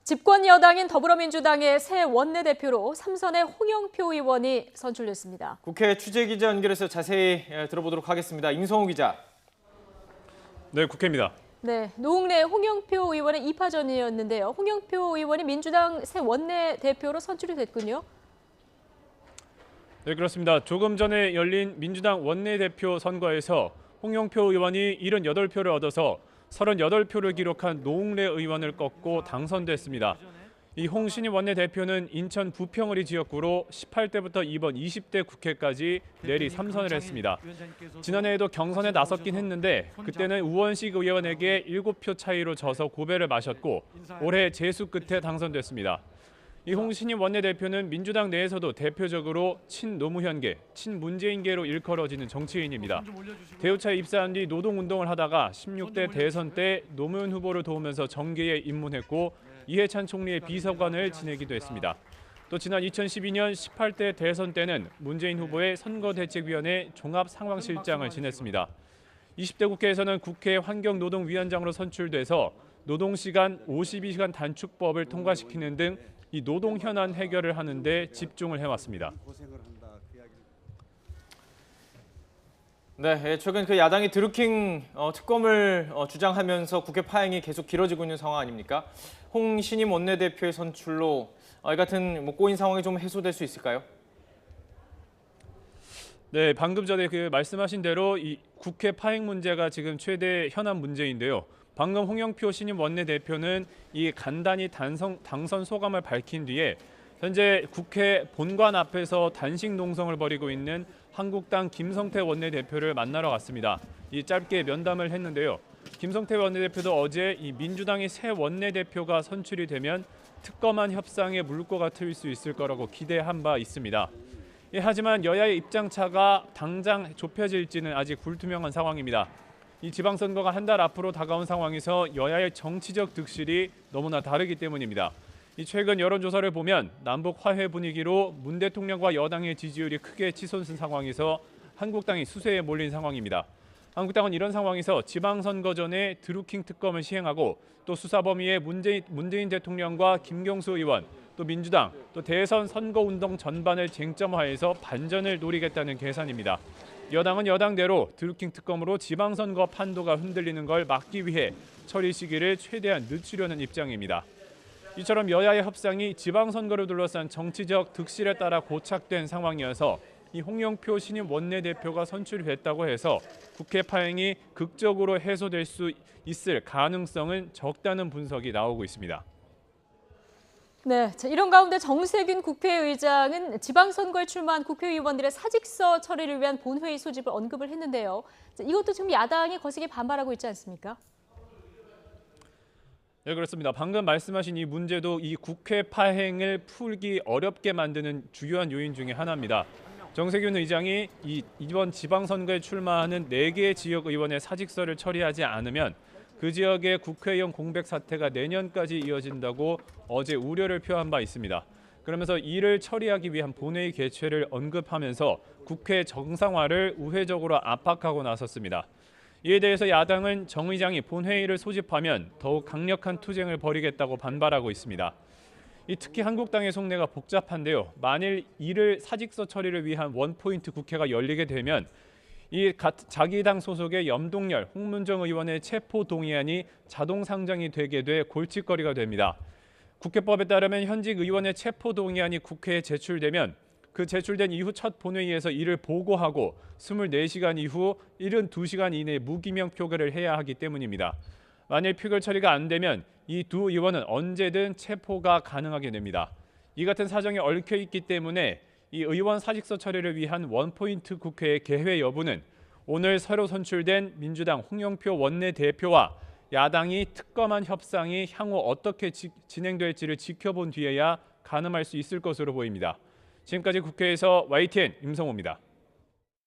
집권 여당인 더불어민주당의 새 원내대표로 삼선의 홍영표 의원이 선출됐습니다. 국회 취재기자 연결해서 자세히 들어보도록 하겠습니다. 임성우 기자. 네, 국회입니다. 네, 노웅래 홍영표 의원의 2파전이었는데요. 홍영표 의원이 민주당 새 원내대표로 선출이 됐군요. 네, 그렇습니다. 조금 전에 열린 민주당 원내대표 선거에서 홍영표 의원이 78표를 얻어서 38표를 기록한 노웅래 의원을 꺾고 당선됐습니다. 이 홍신임 원내대표는 인천 부평의리 지역구로 18대부터 이번 20대 국회까지 내리 3선을 했습니다. 지난해에도 경선에 나섰긴 했는데 그때는 우원식 의원에게 7표 차이로 져서 고배를 마셨고 올해 재수 끝에 당선됐습니다. 이 홍신임 원내대표는 민주당 내에서도 대표적으로 친노무현계, 친문재인계로 일컬어지는 정치인입니다. 대우차에 입사한 뒤 노동운동을 하다가 16대 대선 때 노무현 후보를 도우면서 정계에 입문했고 이해찬 총리의 비서관을 지내기도 했습니다. 또 지난 2012년 18대 대선 때는 문재인 후보의 선거대책위원회 종합상황실장을 지냈습니다. 20대 국회에서는 국회 환경노동위원장으로 선출돼서 노동시간 52시간 단축법을 통과시키는 등 이 노동 현안 해결을 하는 데 집중을 해왔습니다. 네, 최근 그 야당이 드루킹 특검을 주장하면서 국회 파행이 계속 길어지고 있는 상황 아닙니까? 홍신임 원내대표의 선출로 이 같은 꼬인 상황이 좀 해소될 수 있을까요? 네, 방금 전에 말씀하신 대로 이 국회 파행 문제가 지금 최대 현안 문제인데요. 방금 홍영표 신임 원내대표는 이 간단히 당선 소감을 밝힌 뒤에 현재 국회 본관 앞에서 단식 농성을 벌이고 있는 한국당 김성태 원내대표를 만나러 갔습니다. 이 짧게 면담을 했는데요. 김성태 원내대표도 어제 이 민주당의 새 원내대표가 선출이 되면 특검안 협상의 물꼬가 트일 수 있을 거라고 기대한 바 있습니다. 하지만 여야의 입장차가 당장 좁혀질지는 아직 불투명한 상황입니다. 이 지방선거가 한 달 앞으로 다가온 상황에서 여야의 정치적 득실이 너무나 다르기 때문입니다. 이 최근 여론조사를 보면 남북 화해 분위기로 문 대통령과 여당의 지지율이 크게 치솟은 상황에서 한국당이 수세에 몰린 상황입니다. 한국당은 이런 상황에서 지방선거 전에 드루킹 특검을 시행하고 또 수사 범위에 문재인 대통령과 김경수 의원, 또 민주당, 또 대선 선거운동 전반을 쟁점화해서 반전을 노리겠다는 계산입니다. 여당은 여당대로 드루킹 특검으로 지방선거 판도가 흔들리는 걸 막기 위해 처리 시기를 최대한 늦추려는 입장입니다. 이처럼 여야의 협상이 지방선거를 둘러싼 정치적 득실에 따라 고착된 상황이어서 이 홍영표 신임 원내대표가 선출이 됐다고 해서 국회 파행이 극적으로 해소될 수 있을 가능성은 적다는 분석이 나오고 있습니다. 네, 이런 가운데 정세균 국회의장은 지방선거에 출마한 국회의원들의 사직서 처리를 위한 본회의 소집을 언급을 했는데요. 이것도 지금 야당이 거세게 반발하고 있지 않습니까? 네, 그렇습니다. 방금 말씀하신 이 문제도 이 국회 파행을 풀기 어렵게 만드는 주요한 요인 중에 하나입니다. 정세균 의장이 이번 지방선거에 출마하는 4개 지역 의원의 사직서를 처리하지 않으면 그 지역의 국회의원 공백 사태가 내년까지 이어진다고 어제 우려를 표한 바 있습니다. 그러면서 이를 처리하기 위한 본회의 개최를 언급하면서 국회 정상화를 우회적으로 압박하고 나섰습니다. 이에 대해서 야당은 정 의장이 본회의를 소집하면 더욱 강력한 투쟁을 벌이겠다고 반발하고 있습니다. 특히 한국당의 속내가 복잡한데요. 만일 이를 사직서 처리를 위한 원포인트 국회가 열리게 되면 자기 당 소속의 염동열, 홍문정 의원의 체포 동의안이 자동 상정이 되게 돼 골칫거리가 됩니다. 국회법에 따르면 현직 의원의 체포 동의안이 국회에 제출되면 그 제출된 이후 첫 본회의에서 이를 보고하고 24시간 이후 72시간 이내에 무기명 표결을 해야 하기 때문입니다. 만일 표결 처리가 안 되면 이 두 의원은 언제든 체포가 가능하게 됩니다. 이 같은 사정이 얽혀 있기 때문에 이 의원 사직서 처리를 위한 원포인트 국회의 개회 여부는 오늘 새로 선출된 민주당 홍영표 원내대표와 야당이 특검안 협상이 향후 어떻게 진행될지를 지켜본 뒤에야 가늠할 수 있을 것으로 보입니다. 지금까지 국회에서 YTN 임성호입니다.